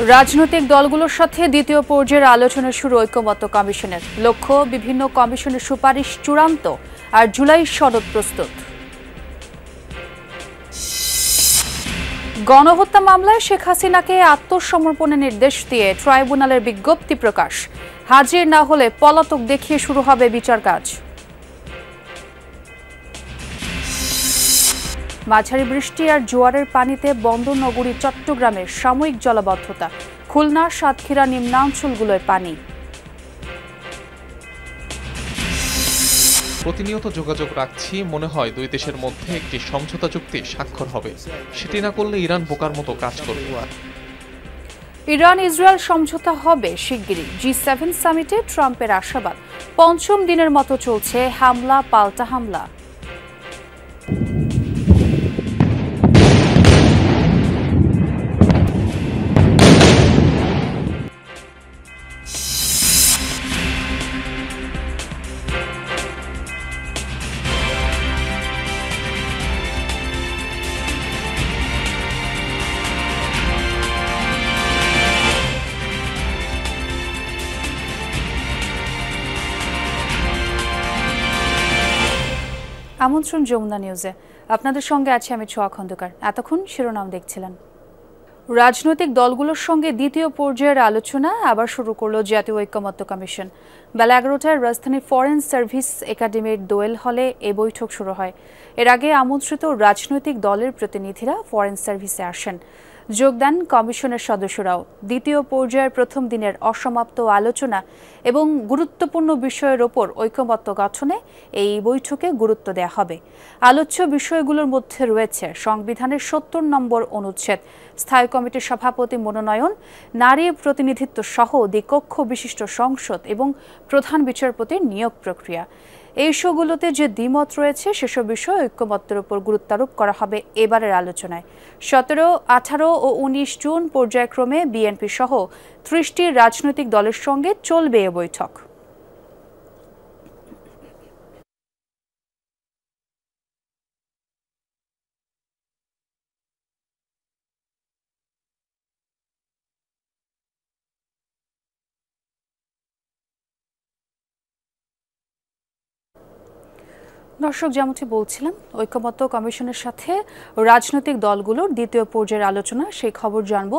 রাজনৈতিক দলগুলোর সাথে দ্বিতীয় পর্যায়ের আলোচনা শুরু ঐকমত্য কমিশনের। লক্ষ্য বিভিন্ন কমিশনের সুপারিশ চূড়ান্ত আর জুলাই সনদ প্রস্তুত। গণহত্যা মামলায় শেখ হাসিনাকে আত্মসমর্পণের নির্দেশ দিয়ে ট্রাইব্যুনালের বিজ্ঞপ্তি প্রকাশ। হাজির না হলে পলাতক দেখিয়ে শুরু হবে বিচার কাজ। মাঝারি বৃষ্টি আর জোয়ারের পানিতে বন্দরনগরী চট্টগ্রামের সাময়িক জলাবদ্ধতা। খুলনা সাতক্ষীরা নিম্নাঞ্চলগুলোয় পানি। প্রতিনিয়ত যোগাযোগ রাখছি, মনে হয় দুই দেশের মধ্যে একটি সমঝোতা চুক্তি স্বাক্ষর হবে। সেটি না করলে ইরান বোকার মতো কাজ করবে। ইরান ইসরায়েল সমঝোতা হবে শিগগিরই। G7 সামিটে ট্রাম্পের আশাবাদ। পঞ্চম দিনের মতো চলছে হামলা পাল্টা হামলা। আমন্ত্রণ যমুনা নিউজে। আপনাদের সঙ্গে আছি আমি ছোয়া খন্দকার। এতক্ষণ শিরোনাম দেখছিলেন। রাজনৈতিক দলগুলোর সঙ্গে দ্বিতীয় পর্যায়ের আলোচনা আবার শুরু করলো জাতীয় ঐকমত্য কমিশন। বেলা 11টায় রাজধানীর ফরেন সার্ভিস একাডেমির দোয়েল হলে এ বৈঠক শুরু হয়। এর আগে আমন্ত্রিত রাজনৈতিক দলের প্রতিনিধিরা ফরেন সার্ভিসে আসেন। যোগ দেন কমিশনের সদস্যরাও। দ্বিতীয় পর্যায়ের প্রথম দিনের অসমাপ্ত আলোচনা এবং গুরুত্বপূর্ণ বিষয়ের ওপর ঐকমত্য গঠনে এই বৈঠকে গুরুত্ব দেওয়া হবে। আলোচ্য বিষয়গুলোর মধ্যে রয়েছে সংবিধানের ৭০ নম্বর অনুচ্ছেদ, স্থায়ী কমিটির সভাপতি মনোনয়ন, নারী প্রতিনিধিত্ব সহ দ্বিকক্ষ বিশিষ্ট সংসদ এবং প্রধান বিচারপতির নিয়োগ প্রক্রিয়া। এই ইস্যুগুলোতে যে দ্বিমত রয়েছে সেসব বিষয়ে ঐকমত্যের উপর গুরুত্বারোপ করা হবে এবারের আলোচনায়। ১৭, ১৮ ও ১৯ জুন পর্যায়ক্রমে বিএনপি সহ ৩০টি রাজনৈতিক দলের সঙ্গে চলবে এ বৈঠক। দর্শক, যেমনটি বলছিলাম, ঐকমত্য কমিশনের সাথে রাজনৈতিক দলগুলোর দ্বিতীয় পর্যায়ের আলোচনা, সেই খবর জানবো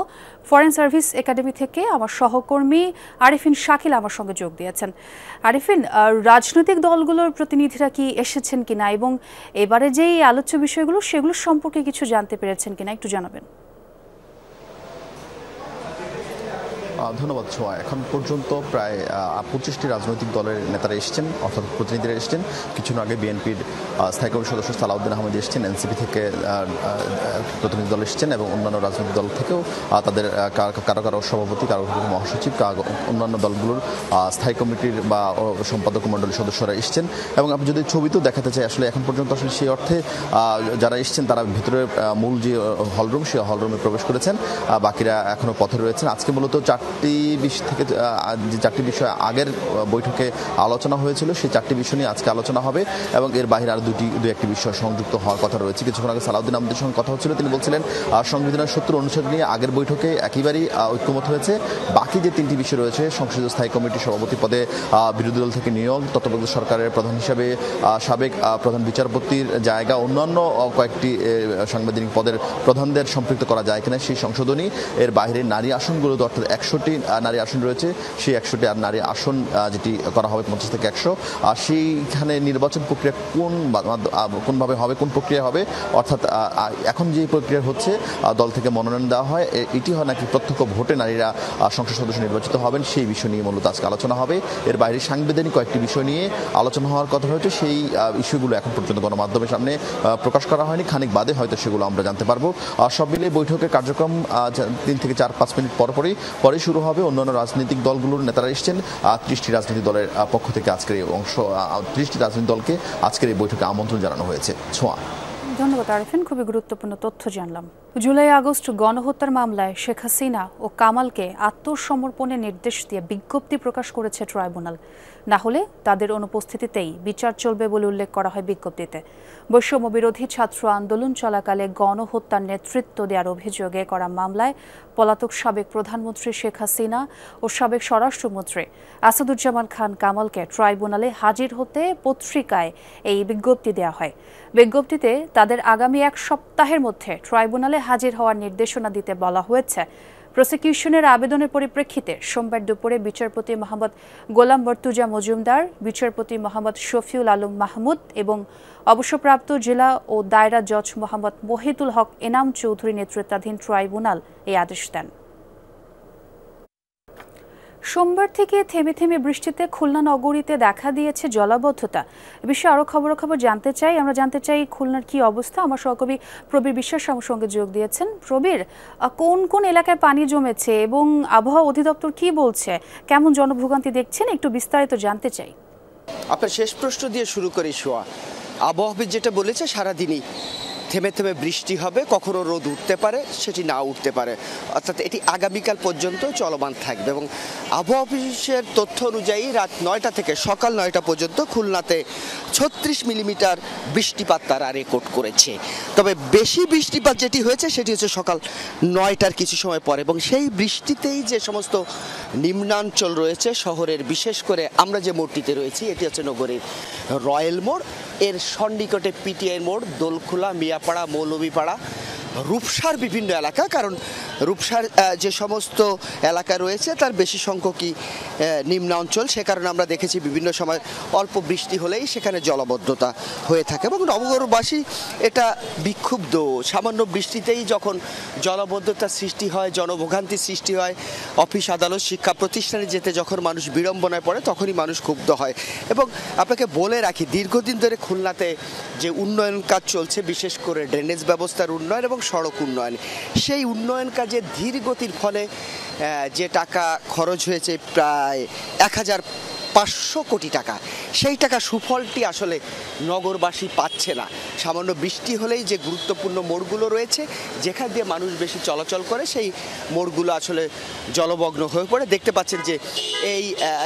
ফরেন সার্ভিস একাডেমি থেকে আমার সহকর্মী আরিফিন শাকিল আমার সঙ্গে যোগ দিয়েছেন। আরিফিন, রাজনৈতিক দলগুলোর প্রতিনিধিরা কি এসেছেন কিনা এবং এবারে যেই আলোচ্য বিষয়গুলো সেগুলো সম্পর্কে কিছু জানতে পেরেছেন কিনা একটু জানাবেন। ধন্যবাদ ছোঁয়া। এখন পর্যন্ত প্রায় 25টি রাজনৈতিক দলের নেতারা এসেছেন, অর্থাৎ প্রতিনিধিরা এসেছেন। কিছুক্ষণ আগে বিএনপির স্থায়ী কমিটির সদস্য সালাউদ্দিন আহমেদ এসেছেন, এনসিপি থেকে প্রতিনিধি দল এসেছেন এবং অন্যান্য রাজনৈতিক দল থেকেও তাদের কারো কারো সভাপতি, কারো কারো মহাসচিব, অন্যান্য দলগুলোর স্থায়ী কমিটির বা সম্পাদক মণ্ডলীর সদস্যরা এসেছেন। এবং আপনি যদি ছবিতেও দেখাতে চাই, আসলে এখন পর্যন্ত আসলে সেই অর্থে যারা এসেছেন তারা ভিতরে মূল যে হলরুম, সেই হলরুমে প্রবেশ করেছেন, বাকিরা এখনো পথে রয়েছেন। আজকে মূলত চারটি বিষয় আগের বৈঠকে আলোচনা হয়েছিল, সেই চারটি বিষয় নিয়ে আজকে আলোচনা হবে এবং এর বাইরে আর দু একটি বিষয় সংযুক্ত হওয়ার কথা রয়েছে। কিছুক্ষণ আগে সালাউদ্দিন আহমেদের সঙ্গে কথা হচ্ছিল, তিনি বলছিলেন সংবিধানের ৭০ অনুচ্ছেদ নিয়ে আগের বৈঠকে একেবারেই ঐক্যমত হয়েছে। বাকি যে তিনটি বিষয় রয়েছে, সংসদীয় স্থায়ী কমিটির সভাপতি পদে বিরোধী দল থেকে নিয়োগ, তত্ত্বাবধায়ক সরকারের প্রধান হিসাবে সাবেক প্রধান বিচারপতির জায়গা, অন্যান্য কয়েকটি সাংবিধানিক পদের প্রধানদের সম্পৃক্ত করা যায় কিনা সেই সংশোধনী, এর বাইরে নারী আসনগুলোতে অর্থাৎ ১০০টি নারী আসন রয়েছে, সেই ১০০টি আর নারী আসন যেটি করা হবে ৫০ থেকে ১০০, আর সেইখানে নির্বাচন প্রক্রিয়া কোনভাবে হবে, কোন প্রক্রিয়া হবে, অর্থাৎ এখন যে প্রক্রিয়া হচ্ছে দল থেকে মনোনয়ন দেওয়া হয়, এটি হয় নাকি প্রত্যক্ষ ভোটে নারীরা সংসদ সদস্য নির্বাচিত হবেন, সেই বিষয় নিয়ে মূলত আজকে আলোচনা হবে। এর বাইরে সাংবিধানিক কয়েকটি বিষয় নিয়ে আলোচনা হওয়ার কথা হয়েছে, সেই ইস্যুগুলো এখন পর্যন্ত গণমাধ্যমের সামনে প্রকাশ করা হয়নি, খানিক বাদে হয়তো সেগুলো আমরা জানতে পারবো। সব মিলিয়ে বৈঠকের কার্যক্রম ৩ থেকে ৪-৫ মিনিট পরে শুরু হবে। অন্যান্য রাজনৈতিক দলগুলোর নেতারা এসেছেন। ৩০টি রাজনৈতিক দলের পক্ষ থেকে আজকের এই ৩০টি রাজনৈতিক দলকে আজকের এই বৈঠকে আমন্ত্রণ জানানো হয়েছে। ছোঁয়া। ধন্যবাদ আরিফিন, খুবই গুরুত্বপূর্ণ তথ্য জানলাম। জুলাই আগস্ট গণহত্যার মামলায় শেখ হাসিনা ও কামালকে আত্মসমর্পণের নির্দেশ দিয়ে বিজ্ঞপ্তি প্রকাশ করেছে ট্রাইব্যুনাল। না হলে তাদের অনুপস্থিতিতেই বিচার চলবে বলে উল্লেখ করা হয় বিজ্ঞপ্তিতে। বৈষম্য বিরোধী ছাত্র আন্দোলন চলাকালে গণহত্যার নেতৃত্ব দেওয়ার অভিযোগে করা মামলায় পলাতক সাবেক প্রধানমন্ত্রী শেখ হাসিনা ও সাবেক স্বরাষ্ট্রমন্ত্রী আসাদুজ্জামান খান কামালকে ট্রাইব্যুনালে হাজির হতে পত্রিকায় এই বিজ্ঞপ্তি দেওয়া হয়। বিজ্ঞপ্তিতে তাদের আগামী এক সপ্তাহের মধ্যে ট্রাইব্যুনালে হাজির হওয়ার নির্দেশনা দিতে বলা হয়েছে। প্রসিকিউশনের আবেদনের পরিপ্রেক্ষিতে সোমবার দুপুরে বিচারপতি মোহাম্মদ গোলাম মর্তুজা মজুমদার, বিচারপতি মোহাম্মদ শফিউল আলম মাহমুদ এবং অবসরপ্রাপ্ত জেলা ও দায়রা জজ মোহাম্মদ মহিতুল হক এনাম চৌধুরী নেতৃত্বাধীন ট্রাইব্যুনাল এই আদেশ দেন। সোমবার থেকে থেমে থেমে বৃষ্টিতে খুলনা নগরীতে দেখা দিয়েছে জলাবদ্ধতা। এ বিষয়ে আরও খবর জানতে চাই খুলনার কি অবস্থা। আমার সহকর্মী প্রবীর বিশ্বাস আমার সঙ্গে যোগ দিয়েছেন। প্রবীর, কোন কোন এলাকায় পানি জমেছে এবং আবহাওয়া অধিদপ্তর কি বলছে, কেমন জনভোগান্তি দেখছেন, একটু বিস্তারিত জানতে চাই। আপনার শেষ প্রশ্ন দিয়ে শুরু করি সোয়া। আবহাওয়াবিদ যেটা বলেছে সারাদিনই থেমে থেমে বৃষ্টি হবে, কখনো রোদ উঠতে পারে, সেটি না উঠতে পারে, অর্থাৎ এটি আগামীকাল পর্যন্ত চলমান থাকবে। এবং আবহাওয়া অফিসের তথ্য অনুযায়ী রাত 9টা থেকে সকাল 9টা পর্যন্ত খুলনাতে 36 মিলিমিটার বৃষ্টিপাত তারা রেকর্ড করেছে। তবে বেশি বৃষ্টিপাত যেটি হয়েছে সেটি হচ্ছে সকাল 9টার কিছু সময় পরে, এবং সেই বৃষ্টিতেই যে সমস্ত নিম্নাঞ্চল রয়েছে শহরের, বিশেষ করে আমরা যে মোড়টিতে রয়েছি এটি হচ্ছে নগরীর রয়্যাল মোড়, এর সন্নিকটে পিটিআই মোড়, দোলখোলা, মিয়াপাড়া, মৌলভীপাড়া, রূপসার বিভিন্ন এলাকা। কারণ রূপসার যে সমস্ত এলাকা রয়েছে তার বেশি সংখ্যকই নিম্নাঞ্চল, সে কারণে আমরা দেখেছি বিভিন্ন সময় অল্প বৃষ্টি হলেই সেখানে জলাবদ্ধতা হয়ে থাকে এবং নবগরবাসী এটা বিক্ষুব্ধ। সামান্য বৃষ্টিতেই যখন জলাবদ্ধতার সৃষ্টি হয়, জনভোগান্তির সৃষ্টি হয়, অফিস আদালত শিক্ষা প্রতিষ্ঠানে যেতে যখন মানুষ বিড়ম্বনায় পড়ে তখনই মানুষ ক্ষুব্ধ হয়। এবং আপনাকে বলে রাখি, দীর্ঘদিন ধরে খুলনাতে যে উন্নয়ন কাজ চলছে, বিশেষ করে ড্রেনেজ ব্যবস্থার উন্নয়ন এবং সড়ক উন্নয়ন, সেই উন্নয়ন কাজে ধীর গতির ফলে যে টাকা খরচ হয়েছে প্রায় 1500 কোটি টাকা, সেই টাকা সুফলটি আসলে নগরবাসী পাচ্ছে না। সামান্য বৃষ্টি হলেই যে গুরুত্বপূর্ণ মোড়গুলো রয়েছে যেখান দিয়ে মানুষ বেশি চলাচল করে সেই মোড়গুলো আসলে জলমগ্ন হয়ে পড়ে। দেখতে পাচ্ছেন যে এই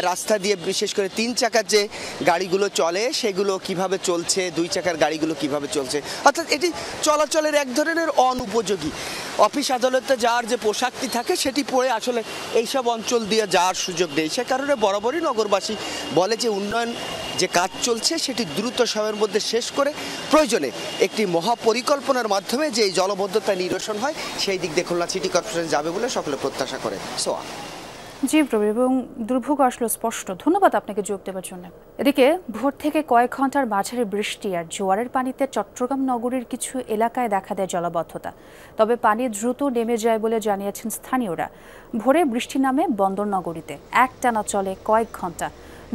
রাস্তা দিয়ে বিশেষ করে 3 চাকার যে গাড়িগুলো চলে সেগুলো কিভাবে চলছে, 2 চাকার গাড়িগুলো কিভাবে চলছে, অর্থাৎ এটি চলাচলের এক ধরনের অনুপযোগী। অফিস আদালতে যাওয়ার যে পোশাকটি থাকে সেটি পরে আসলে এইসব অঞ্চল দিয়ে যাওয়ার সুযোগ নেই। সে কারণে বরাবরই নগরবাসী বলে যে উন্নয়ন যে কাজ চলছে সেটি দ্রুত সময়ের মধ্যে শেষ করে প্রয়োজনে একটি মহাপরিকল্পনার মাধ্যমে যে জলবদ্ধতা নিরসন হয় সেই দিক দিয়ে খুলনা সিটি কর্পোরেশন যাবে বলে সকলে প্রত্যাশা করে। সোয়া। জি প্রবীর, এবং দুর্ভোগ আসলে স্পষ্ট। ধন্যবাদ আপনাকে যোগ দেওয়ার জন্য। এদিকে ভোর থেকে কয়েক ঘন্টার মাঝারি বৃষ্টি আর জোয়ারের পানিতে চট্টগ্রাম নগরীর কিছু এলাকায় দেখা দেয় জলাবদ্ধতা। তবে পানি দ্রুত নেমে যায় বলে জানিয়েছেন স্থানীয়রা। ভোরে বৃষ্টি নামে বন্দর নগরীতে একটানা চলে কয়েক ঘন্টা।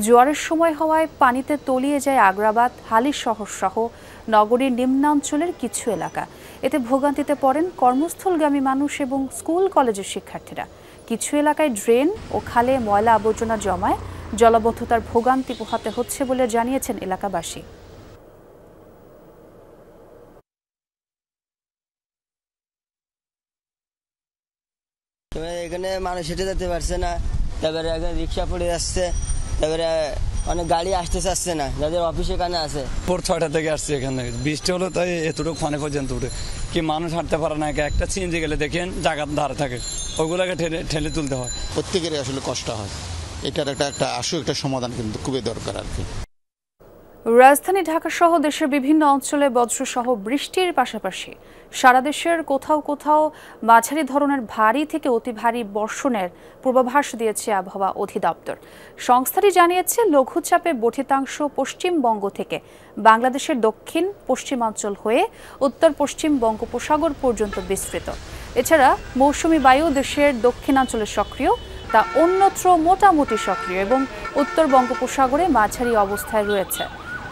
জোয়ারের সময় হওয়ায় পানিতে তলিয়ে যায় আগ্রাবাদ, হালি শহর সহ নগরীর নিম্নাঞ্চলের কিছু এলাকা। এতে ভোগান্তিতে পড়েন কর্মস্থলগামী মানুষ এবং স্কুল কলেজের শিক্ষার্থীরা। কিছু এলাকায় ড্রেন ও খালে ময়লা আবর্জনা জমায় জলাবদ্ধতার ভোগান্তি পোহাতে হচ্ছে বলে জানিয়েছেন এলাকাবাসী। এখানে মানুষ হেঁটে যেতে পারছে না, তারপরে এখানে রিক্সা পড়ে যাচ্ছে, তারপরে অনেক গাড়ি আসতে চাচ্ছে না, যাদের অফিস এখানে আছে। ভোর 6টা থেকে আসছে এখানে, বৃষ্টি হলো তাই এতটুকু ক্ষণে পর্যন্ত উঠে কি মানুষ হাঁটতে পারে না। একটা সিএনজি গেলে দেখেন জায়গার ধারে থাকে, ওগুলোকে ঠেলে তুলতে হয়। প্রত্যেকেরই আসলে কষ্ট হয়, এটার একটা একটা সমাধান কিন্তু খুবই দরকার আর কি। রাজধানী ঢাকা সহ দেশের বিভিন্ন অঞ্চলে বজ্রসহ বৃষ্টির পাশাপাশি সারা দেশের কোথাও কোথাও মাঝারি ধরনের ভারী থেকে অতি ভারী বর্ষণের পূর্বাভাস দিয়েছে আবহাওয়া অধিদপ্তর। সংস্থাটি জানিয়েছে লঘুচাপে বর্ধিতাংশ পশ্চিমবঙ্গ থেকে বাংলাদেশের দক্ষিণ পশ্চিমাঞ্চল হয়ে উত্তর পশ্চিম বঙ্গোপসাগর পর্যন্ত বিস্তৃত। এছাড়া মৌসুমী বায়ু দেশের দক্ষিণাঞ্চলে সক্রিয়, তা অন্যত্র মোটামুটি সক্রিয় এবং উত্তর বঙ্গোপসাগরে মাঝারি অবস্থায় রয়েছে।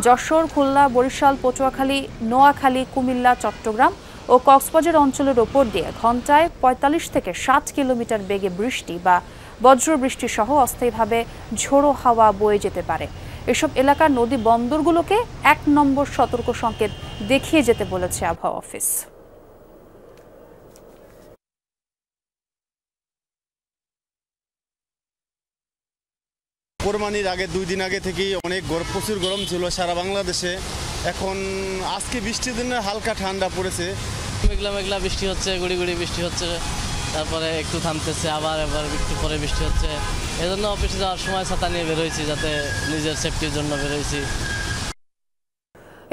যশোর, খুলনা, বরিশাল, পটুয়াখালী, নোয়াখালী, কুমিল্লা, চট্টগ্রাম ও কক্সবাজার অঞ্চলের ওপর দিয়ে ঘন্টায় 45 থেকে 60 কিলোমিটার বেগে বৃষ্টি বা বজ্রবৃষ্টি সহ অস্থায়ীভাবে ঝোড়ো হাওয়া বয়ে যেতে পারে। এসব এলাকার নদী বন্দরগুলোকে 1 নম্বর সতর্ক সংকেত দেখিয়ে যেতে বলেছে আবহাওয়া অফিস। কোরবানির আগে 2 দিন আগে থেকেই অনেক প্রচুর গরম ছিল সারা বাংলাদেশে। এখন আজকে বৃষ্টির দিনে হালকা ঠান্ডা পড়েছে। মেঘলা মেঘলা বৃষ্টি হচ্ছে, গুড়ি গুড়ি বৃষ্টি হচ্ছে, তারপরে একটু থামতেছে, আবার একটু পরে বৃষ্টি হচ্ছে। এজন্য অফিসে যাওয়ার সময় ছাতা নিয়ে বেরোইছি, যাতে নিজের সেফটির জন্য বেরোইছি।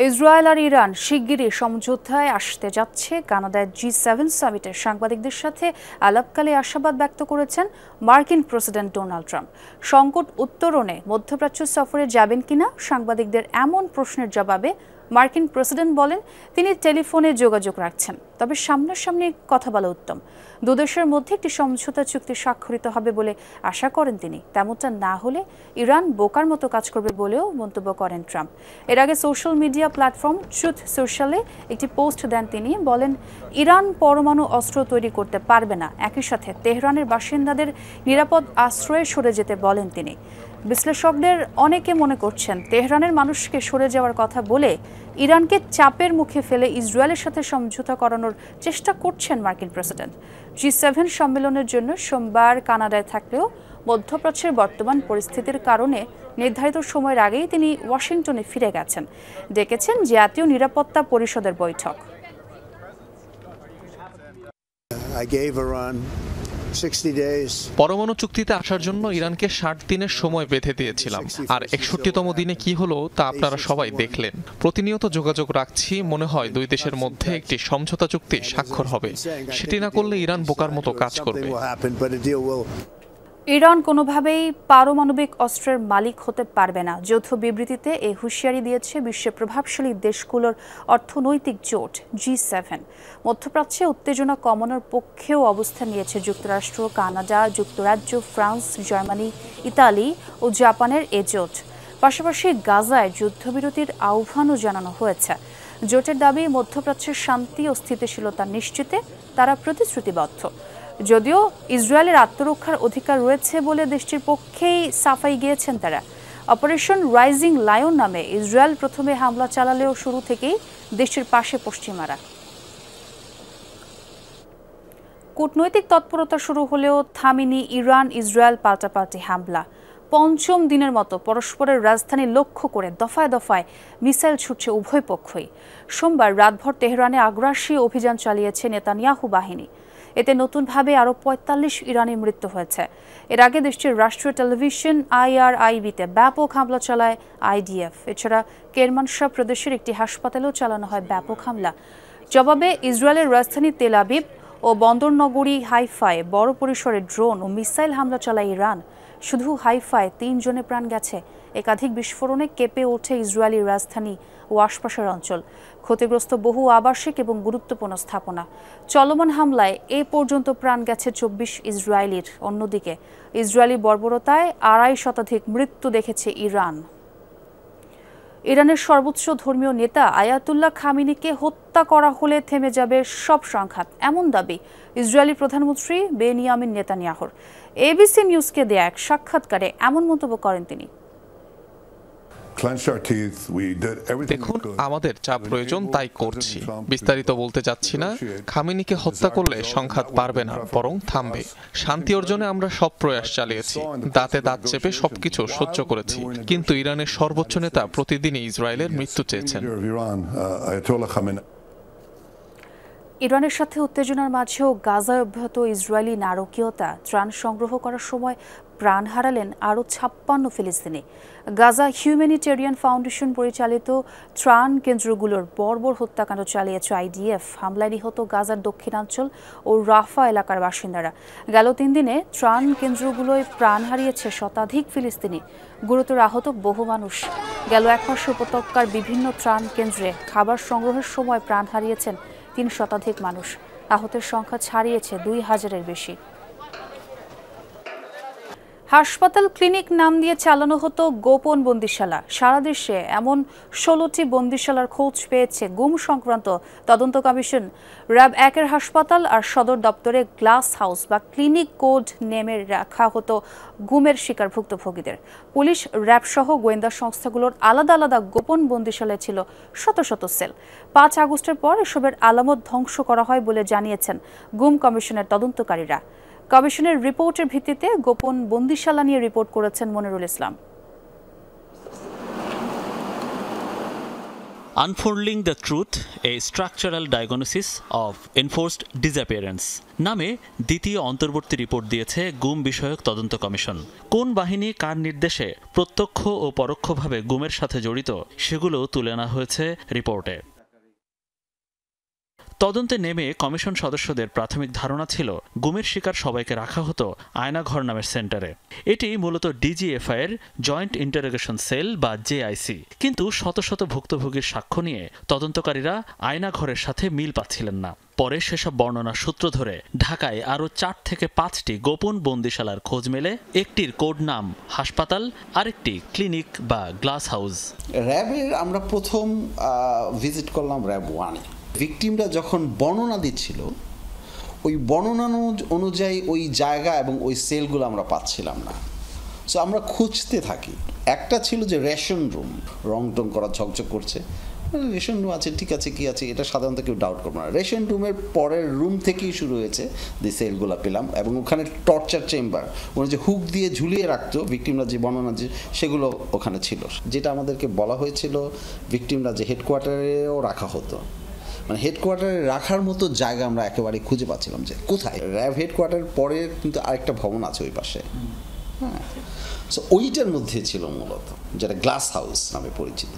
ইসরায়েল আর ইরান শিগগিরই সমঝোতায় আসতে যাচ্ছে। কানাডায় G7 সামিটে সাংবাদিকদের সাথে আলাপকালে আশাবাদ ব্যক্ত করেছেন মার্কিন প্রেসিডেন্ট ডোনাল্ড ট্রাম্প। সংকট উত্তরণে মধ্যপ্রাচ্য সফরে যাবেন কিনা সাংবাদিকদের এমন প্রশ্নের জবাবে মার্কিন প্রেসিডেন্ট বলেন তিনি টেলিফোনে যোগাযোগ রাখছেন, তবে সামনাসামনি কথা বলা উত্তম। দুদেশের মধ্যে একটি সমঝোতা চুক্তি স্বাক্ষরিত হবে বলে আশা করেন তিনি। তেমনটা না হলে ইরান বোকার মতো কাজ করবে বলেও মন্তব্য করেন ট্রাম্প। এর আগে সোশ্যাল মিডিয়া প্ল্যাটফর্ম ট্রুথ সোশ্যালে একটি পোস্ট দেন তিনি। বলেন ইরান পরমাণু অস্ত্র তৈরি করতে পারবে না। একই সাথে তেহরানের বাসিন্দাদের নিরাপদ আশ্রয়ে সরে যেতে বলেন তিনি। বিশ্লেষকদের অনেকে মনে করছেন তেহরানের মানুষকে সরে যাওয়ার কথা বলে ইরানকে চাপের মুখে ফেলে ইসরায়েলের সাথে সমঝোতা করানোর চেষ্টা করছেন মার্কিন প্রেসিডেন্ট। G7 সম্মেলনের জন্য সোমবার কানাডায় থাকলেও মধ্যপ্রাচ্যের বর্তমান পরিস্থিতির কারণে নির্ধারিত সময়ের আগেই তিনি ওয়াশিংটনে ফিরে গেছেন। ডেকেছেন জাতীয় নিরাপত্তা পরিষদের বৈঠক। পরমাণু চুক্তিতে আসার জন্য ইরানকে 60 দিনের সময় বেঁধে দিয়েছিলাম, আর 61তম দিনে কি হলো তা আপনারা সবাই দেখলেন। প্রতিনিয়ত যোগাযোগ রাখছি, মনে হয় দুই দেশের মধ্যে একটি সমঝোতা চুক্তি স্বাক্ষর হবে। সেটি না করলে ইরান বোকার মতো কাজ করবে। ইরান কোনোভাবেই পারমাণবিক অস্ত্রের মালিক হতে পারবে না। যৌথ বিবৃতিতে এই হুঁশিয়ারি দিয়েছে বিশ্বের প্রভাবশালী দেশগুলোর অর্থনৈতিক জোট G7। মধ্যপ্রাচ্যে উত্তেজনা কমানোর পক্ষেও অবস্থান নিয়েছে যুক্তরাষ্ট্র, কানাডা, যুক্তরাজ্য, ফ্রান্স, জার্মানি, ইতালি ও জাপানের এ জোট। পাশাপাশি গাজায় যুদ্ধবিরতির আহ্বানও জানানো হয়েছে। জোটের দাবি মধ্যপ্রাচ্যের শান্তি ও স্থিতিশীলতা নিশ্চিতে তারা প্রতিশ্রুতিবদ্ধ। যদিও ইসরায়েলের আত্মরক্ষার অধিকার রয়েছে বলে দেশটির পক্ষেই সাফাই গিয়েছেন তারা। অপারেশন রাইজিং লায়ন নামে ইসরায়েল প্রথমে হামলা চালালেও শুরু থেকেই দেশটির পাশে পশ্চিমারা। কূটনৈতিক তৎপরতা শুরু হলেও থামেনি ইরান ইসরায়েল পাল্টাপাল্টি হামলা। পঞ্চম দিনের মতো পরস্পরের রাজধানী লক্ষ্য করে দফায় দফায় মিসাইল ছুটছে উভয় পক্ষই। সোমবার রাতভর তেহরানে আগ্রাসী অভিযান চালিয়েছে নেতানিয়াহু বাহিনী। এতে নতুনভাবে আরও ৪৫ ইরানি মৃত্যু হয়েছে। এর আগে দেশটির রাষ্ট্রীয় টেলিভিশন IRIB-তে ব্যাপক হামলা চালায় IDF। এছাড়া কেরমানশাহ প্রদেশের একটি হাসপাতালেও চালানো হয় ব্যাপক হামলা। জবাবে ইসরায়েলের রাজধানী তেল আবিব ও বন্দরনগরী হাইফায় বড় পরিসরে ড্রোন ও মিসাইল হামলা চালায় ইরান। শুধু হাইফায় ৩ জনের প্রাণ গেছে। একাধিক বিস্ফোরণে কেঁপে ওঠে ইসরায়েলি রাজধানী ও আশপাশের অঞ্চল। ক্ষতিগ্রস্ত বহু আবাসিক এবং গুরুত্বপূর্ণ স্থাপনা। চলমান হামলায় এ পর্যন্ত প্রাণ গেছে ২৪ ইসরায়েলির। অন্যদিকে ইসরায়েলি বর্বরতায় ২৫ শতাধিক মৃত্যু দেখেছে ইরান। ইরানের সর্বোচ্চ ধর্মীয় নেতা আয়াতুল্লাহ খামেনিকে হত্যা করা হলে থেমে যাবে সব সংঘাত, এমন দাবি ইসরায়েলি প্রধানমন্ত্রী বেনিয়ামিন নেতানিয়াহুর। ABC নিউজকে দেয়া এক সাক্ষাৎকারে এমন মন্তব্য করেন তিনি। দেখুন, আমাদের যা প্রয়োজন তাই করছি। বিস্তারিত বলতে চাচ্ছি না। খামেনিকে হত্যা করলে সংঘাত পারবে না, বরং থামবে। শান্তি অর্জনে আমরা সব প্রয়াস চালিয়েছি, দাঁতে দাঁত চেপে সবকিছু সহ্য করেছি। কিন্তু ইরানের সর্বোচ্চ নেতা প্রতিদিনই ইসরায়েলের মৃত্যু চেয়েছেন। ইরানের সাথে উত্তেজনার মাঝেও গাজায় অব্যাহত ইসরায়েলি নারকীয়তা। ত্রাণ সংগ্রহ করার সময় প্রাণ হারালেন আরও ৫৬ ফিলিস্তিনি। গাজা হিউম্যানিটেরিয়ান ফাউন্ডেশন পরিচালিত ত্রাণ কেন্দ্রগুলোর বর্বর হত্যাকাণ্ড চালিয়েছে IDF। হামলায় নিহত গাজার দক্ষিণাঞ্চল ও রাফা এলাকার বাসিন্দারা। গেল ৩ দিনে ত্রাণ কেন্দ্রগুলোয় প্রাণ হারিয়েছে শতাধিক ফিলিস্তিনি। গুরুতর আহত বহু মানুষ। গেল ১ মাসে উপত্যকার বিভিন্ন ত্রাণ কেন্দ্রে খাবার সংগ্রহের সময় প্রাণ হারিয়েছেন ৩ শতাধিক মানুষ। আহতের সংখ্যা ছাড়িয়েছে ২,০০০-এর বেশি। হাসপাতাল ক্লিনিক নাম দিয়ে চালানো হতো গোপন বন্দিশালা। সারা দেশে এমন ১৬টি বন্দিশালার খোঁজ পেয়েছে গুম সংক্রান্ত তদন্ত কমিশন। র্যাব ১-এর হাসপাতাল আর সদর দপ্তরে গ্লাস হাউস বা ক্লিনিক কোড নেমে রাখা হতো গুমের শিকার ভুক্তভোগীদের। পুলিশ, র্যাব সহ গোয়েন্দা সংস্থাগুলোর আলাদা আলাদা গোপন বন্দিশালায় ছিল শত শত সেল। ৫ আগস্টের পর এসবের আলামত ধ্বংস করা হয় বলে জানিয়েছেন গুম কমিশনের তদন্তকারীরা। কমিশনের রিপোর্টের ভিত্তিতে গোপন বন্দিশালা নিয়ে রিপোর্ট করেছেন Monirul Islam. Unfolding the truth, a structural diagnosis of enforced disappearance নামে দ্বিতীয় অন্তর্বর্তী রিপোর্ট দিয়েছে গুম বিষয়ক তদন্ত কমিশন। কোন বাহিনী কার নির্দেশে প্রত্যক্ষ ও পরোক্ষভাবে গুমের সাথে জড়িত সেগুলো তুলে আনা হয়েছে রিপোর্টে। তদন্তে নেমে কমিশন সদস্যদের প্রাথমিক ধারণা ছিল গুমের শিকার সবাইকে রাখা হতো আয়নাঘর নামের সেন্টারে। এটি মূলত ডিজিএফআই এর জয়েন্ট ইন্টারোগেশন সেল বা জেআইসি। কিন্তু শত শত ভুক্তভোগীর সাক্ষ্য নিয়ে তদন্তকারীরা আয়নাঘরের সাথে মিল পাচ্ছিলেন না। পরে সেসব বর্ণনা সূত্র ধরে ঢাকায় আরও 4 থেকে 5টি গোপন বন্দিশালার খোঁজ মেলে। একটির কোড নাম হাসপাতাল, আরেকটি ক্লিনিক বা গ্লাস হাউস। র্যাবের আমরা প্রথম ভিজিট করলাম র্যাব 1-এ। ভিকটিমরা যখন বর্ণনা দিচ্ছিল ওই বর্ণনা অনুযায়ী ওই জায়গা এবং ওই সেলগুলো আমরা পাচ্ছিলাম না। সো আমরা খুঁজতে থাকি। একটা ছিল যে রেশন রুম, রং টং করা ঝকঝক করছে, রেশন রুম আছে, ঠিক আছে, কি আছে, এটা সাধারণত কেউ ডাউট করবে না। রেশন রুমের পরের রুম থেকেই শুরু হয়েছে যে সেলগুলো পেলাম, এবং ওখানে টর্চার চেম্বার, ওখানে যে হুক দিয়ে ঝুলিয়ে রাখতো ভিকটিমরা, যে বর্ণনা যে সেগুলো ওখানে ছিল। যেটা আমাদেরকে বলা হয়েছিল ভিকটিমরা যে হেডকোয়ার্টারেও রাখা হতো, মানে হেডকোয়ার্টারে রাখার মতো জায়গা আমরা একেবারে খুঁজে পাচ্ছিলাম যে কোথায়। র্যাব হেডকোয়ার্টার পরে কিন্তু আরেকটা ভবন আছে ওই পাশে, হ্যাঁ। সো ওইটার মধ্যে ছিল মূলত, যেটা গ্লাস হাউস নামে পরিচিত।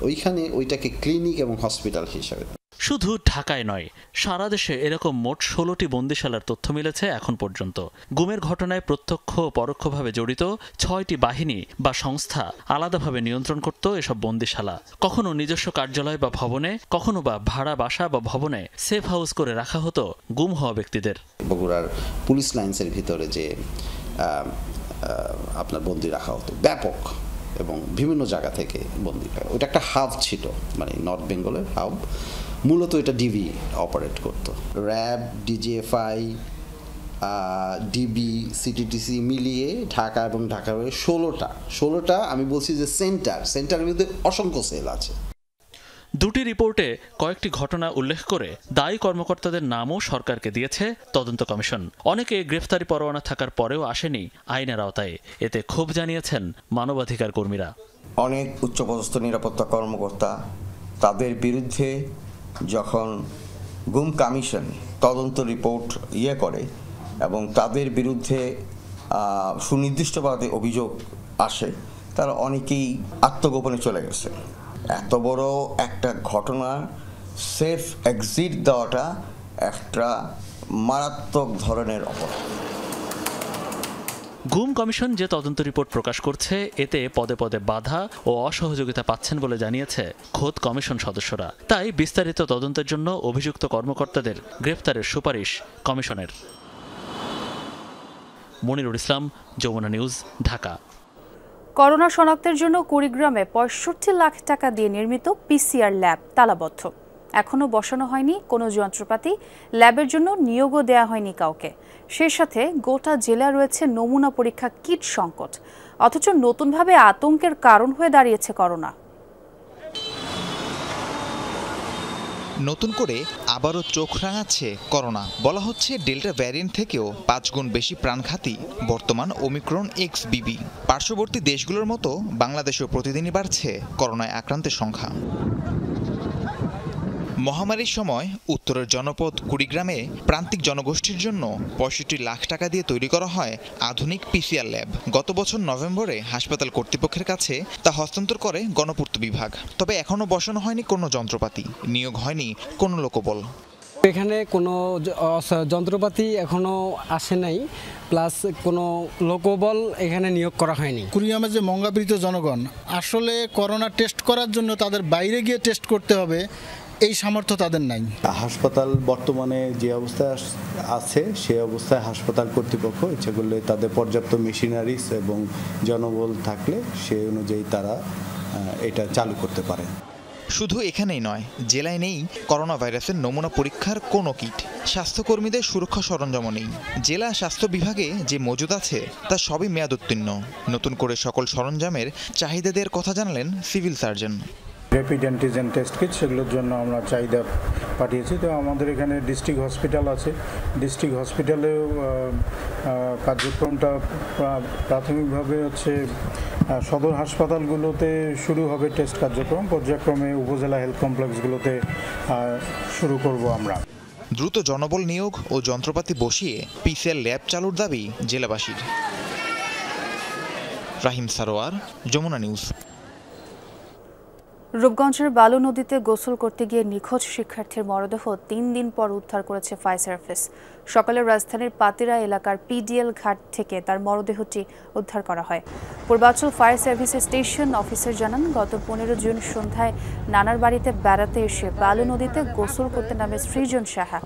ওইখানে ওইটাকে ক্লিনিক এবং হসপিটাল হিসাবে। শুধু ঢাকায় নয়, সারা দেশে এরকম মোট 16টি বন্দিশালার তথ্য মিলেছে এখন পর্যন্ত। গুমের ঘটনায় প্রত্যক্ষ ও পরোক্ষভাবে জড়িত 6টি বাহিনী বা সংস্থা আলাদাভাবে নিয়ন্ত্রণ করত এসব বন্দিশালা। কখনো নিজস্ব কার্যালয় বা ভবনে, কখনো বা ভাড়া বাসা বা ভবনে সেফ হাউস করে রাখা হতো গুম হওয়া ব্যক্তিদের। বগুড়ার পুলিশ লাইন্সের ভিতরে যে আপনার বন্দি রাখা হতো ব্যাপক, এবং বিভিন্ন জায়গা থেকে বন্দি। ওইটা একটা হাব ছিল, মানে নর্থ বেঙ্গলের হাব। মূলত এটা ডিবি অপারেট করতো। র্যাব, ডিজিএফআই, ডিবি, সিটিটিসি মিলিয়ে ঢাকা এবং ঢাকার 16টা আমি বলছি যে সেন্টারের মধ্যে অসংখ্য সেল আছে। দুটি রিপোর্টে কয়েকটি ঘটনা উল্লেখ করে দায়ী কর্মকর্তাদের নামও সরকারকে দিয়েছে তদন্ত কমিশন। অনেকে গ্রেফতারি পরোয়ানা থাকার পরেও আসেনি আইনের আওতায়। এতে ক্ষোভ জানিয়েছেন মানবাধিকার কর্মীরা। অনেক উচ্চপদস্থ নিরাপত্তা কর্মকর্তা, তাদের বিরুদ্ধে যখন গুম কমিশন তদন্ত রিপোর্ট করে এবং তাদের বিরুদ্ধে সুনির্দিষ্টভাবে অভিযোগ আসে, তারা অনেকেই আত্মগোপনে চলে গেছে। এত বড় একটা ঘটনা সেফ এক্সিট দেওয়াটা একটা মারাত্মক ধরনের অপরাধ। গুম কমিশন যে তদন্ত রিপোর্ট প্রকাশ করছে, এতে পদে পদে বাধা ও অসহযোগিতা পাচ্ছেন বলে জানিয়েছে খোদ কমিশন সদস্যরা। তাই বিস্তারিত তদন্তের জন্য অভিযুক্ত কর্মকর্তাদের গ্রেফতারের সুপারিশ কমিশনের। মনিরুল ইসলাম, যমুনা নিউজ, ঢাকা। করোনা শনাক্তের জন্য কুড়িগ্রামে 65 লাখ টাকা দিয়ে নির্মিত পিসিআর ল্যাব তালাবদ্ধ। এখনও বসানো হয়নি কোনো যন্ত্রপাতি, ল্যাবের জন্য নিয়োগও দেওয়া হয়নি কাউকে। সেই সাথে গোটা জেলা রয়েছে নমুনা পরীক্ষা কিট সংকট। অথচ নতুনভাবে আতঙ্কের কারণ হয়ে দাঁড়িয়েছে করোনা। নতুন করে আবারও চোখ রাঙাচ্ছে করোনা। বলা হচ্ছে ডেল্টা ভ্যারিয়েন্ট থেকেও 5 গুণ বেশি প্রাণঘাতী বর্তমান ওমিক্রন XBB। পার্শ্ববর্তী দেশগুলোর মতো বাংলাদেশেও প্রতিদিনই বাড়ছে করোনায় আক্রান্তের সংখ্যা। মহামারীর সময় উত্তরের জনপদ কুড়িগ্রামে প্রান্তিক জনগোষ্ঠীর জন্য 65 লাখ টাকা দিয়ে তৈরি করা হয় আধুনিক পিসিআর ল্যাব। গত বছর নভেম্বরে হাসপাতাল কর্তৃপক্ষের কাছে তা হস্তান্তর করে গণপূর্ত বিভাগ। তবে এখনও বসানো হয়নি কোনো যন্ত্রপাতি, নিয়োগ হয়নি কোনো লোকবল। এখানে কোনো যন্ত্রপাতি এখনো আসে নাই, প্লাস কোনো লোকবল এখানে নিয়োগ করা হয়নি। কুড়িগ্রামের যে মঙ্গাবৃত জনগণ আসলে করোনা টেস্ট করার জন্য তাদের বাইরে গিয়ে টেস্ট করতে হবে, এই সামর্থ্য তাদের নাই। হাসপাতাল বর্তমানে যে অবস্থায় আছে সেই অবস্থায় হাসপাতাল কর্তৃপক্ষ ইচ্ছে করলে তাদের পর্যাপ্ত মেশিনারিজ এবং জনবল থাকলে সেই অনুযায়ী তারা এটা চালু করতে পারে। শুধু এখানেই নয়, জেলায় নেই করোনা ভাইরাসের নমুনা পরীক্ষার কোনো কিট, স্বাস্থ্যকর্মীদের সুরক্ষা সরঞ্জামও নেই। জেলা স্বাস্থ্য বিভাগে যে মজুদ আছে তা সবই মেয়াদোত্তীর্ণ। নতুন করে সকল সরঞ্জামের চাহিদা দেওয়ার কথা জানালেন civil surgeon. Rapid antigen test kit, সেগুলোর জন্য আমরা চাহিদা পাঠিয়েছি। তো আমাদের এখানে ডিস্ট্রিক্ট হসপিটাল আছে, ডিস্ট্রিক্ট হসপিটালেও কার্যক্রমটা প্রাথমিকভাবে হচ্ছে সদর হাসপাতালগুলোতে শুরু হবে টেস্ট কার্যক্রম, পর্যায়ক্রমে উপজেলা হেলথ কমপ্লেক্সগুলোতে শুরু করব আমরা। দ্রুত জনবল নিয়োগ ও যন্ত্রপাতি বসিয়ে পিসিআর ল্যাব চালুর দাবি জেলাবাসীর। রাহিম সারোয়ার, যমুনা নিউজ। রূপগঞ্জের বালু নদীতে গোসল করতে গিয়ে নিখোঁজ শিক্ষার্থীর মরদেহ 3 দিন পর উদ্ধার করেছে ফায়ার সার্ভিস। সকালে রাজধানীর পাতিরা এলাকার পিডিএল ঘাট থেকে তার মরদেহটি উদ্ধার করা হয়। পূর্বাঞ্চল ফায়ার সার্ভিসের স্টেশন অফিসার জানান, গত 15 জুন সন্ধ্যায় নানার বাড়িতে বেড়াতে এসে বালু নদীতে গোসল করতে নামে সৃজন সাহা।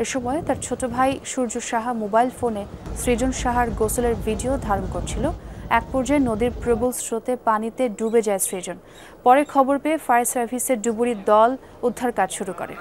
এ সময় তার ছোট ভাই সূর্য সাহা মোবাইল ফোনে সৃজন সাহার গোসলের ভিডিও ধারণ করছিল। এক পর্যায়ে নদীর প্রবল স্রোতে পানিতে ডুবে যায় সৃজন। পরে খবর পেয়ে ফায়ার সার্ভিসের ডুবুরির দল উদ্ধার কাজ শুরু করে।